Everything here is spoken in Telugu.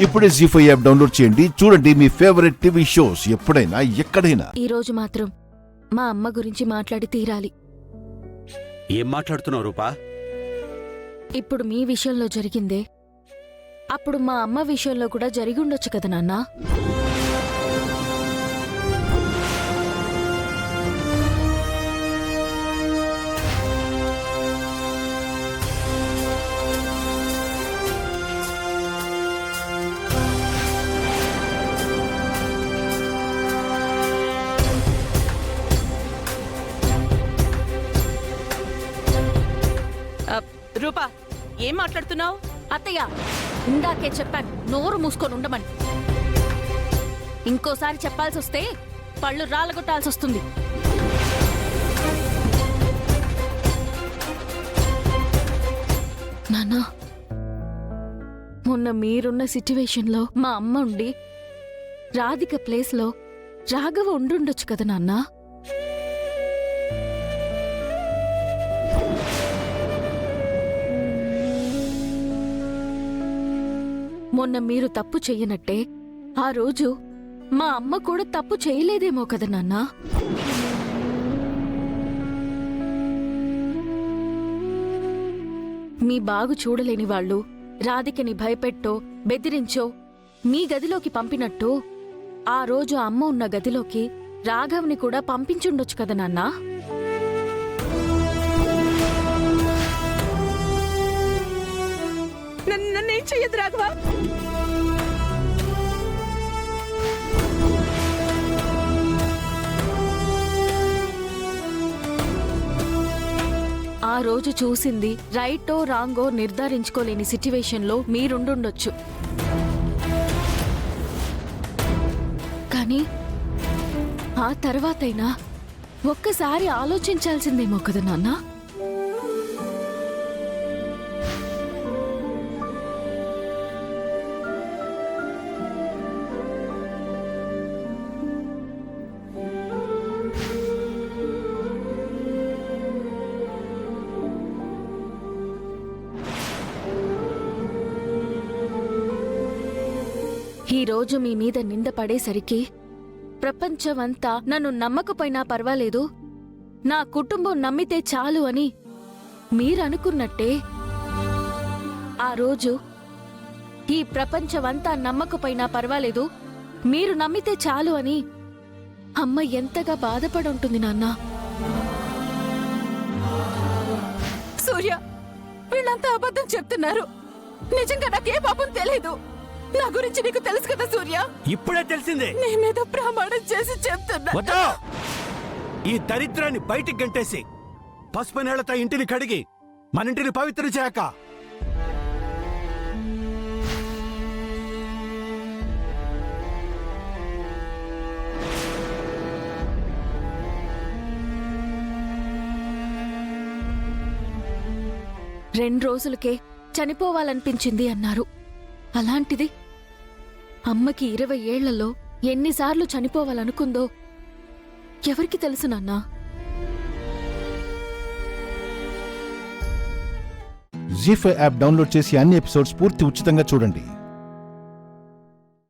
ఇప్పుడే జీ5 యాప్ డౌన్లోడ్ చేయండి. చూడండి మీ ఫేవరెట్ టీవీ షోస్ ఎప్పుడైనా ఎక్కడైనా. ఈ రోజు మాత్రం మా అమ్మ గురించి మాట్లాడి తీరాలి. ఏం మాట్లాడుతున్నావు రూపా? ఇప్పుడు మీ విషయంలో జరిగిందే అప్పుడు మా అమ్మ విషయంలో కూడా జరిగుండొచ్చు కదా నాన్నా. రూపా, ఏం మాట్లాడుతున్నావు? అత్తయ్య, ఇందాకే చెప్పాను నోరు మూసుకొని ఉండమని. ఇంకోసారి చెప్పాల్సి వస్తే పళ్ళు రాలగొట్టాల్సి వస్తుంది. నాన్నా, మొన్న మీరున్న సిచ్యువేషన్లో మా అమ్మ ఉండి రాధిక ప్లేస్లో రాఘవ ఉండుండొచ్చు కదా నాన్నా. మొన్న మీరు తప్పు చెయ్యనట్టే ఆ రోజు మా అమ్మ కూడా తప్పు చేయలేదేమో కదా నాన్నా. మీ బాగు చూడలేని వాళ్ళు రాధికని భయపెట్టో బెదిరించో మీ గదిలోకి పంపినట్టు ఆ రోజు అమ్మ ఉన్న గదిలోకి రాఘవ్ని కూడా పంపించుండొచ్చు కదా నాన్నా. నన్నేం చెయ్యదు రాఘవ. ఆ రోజు చూసింది రైటో రాంగో నిర్ధారించుకోలేని సిచ్యువేషన్లో మీరుండుండొచ్చు. కానీ ఆ తర్వాతైనా ఒక్కసారి ఆలోచించాల్సిందేమో కదా నాన్నా. ఈరోజు మీ మీద నింద పడేసరికి ప్రపంచమంతా నన్ను నమ్మకపోయినా పర్వాలేదు, నా కుటుంబం నమ్మితే చాలు అని మీరనుకున్నట్టే ఆ రోజు ఈ ప్రపంచమంతా నమ్మకపోయినా పర్వాలేదు, మీరు నమ్మితే చాలు అని అమ్మ ఎంతగా బాధపడుంటుంది నాన్నా. సూర్య, వీళ్ళంతా అబద్ధం చెప్తున్నారు. నిజంగా నాకే పాపం తెలీదు. నా గురించి నీకు తెలుసు కదా సూర్య. ఇప్పుడే తెలిసిందే. నీ మీద ప్రమాణం చేసి చెప్తున్నా. ఈ దరిద్రాన్ని బయటికి గంటేసి పసుపు నీళ్లతో ఇంటిని కడిగి మన ఇంటిని పవిత్రం చేయక రెండు రోజులకే చనిపోవాలనిపించింది అన్నారు. అలాంటిది అమ్మకి 20 ఏళ్లలో ఎన్నిసార్లు చనిపోవాలనుకుందో ఎవరికి తెలుసు నాన్నా. జీ5 యాప్ డౌన్లోడ్ చేసి అన్ని ఎపిసోడ్స్ పూర్తి ఉచితంగా చూడండి.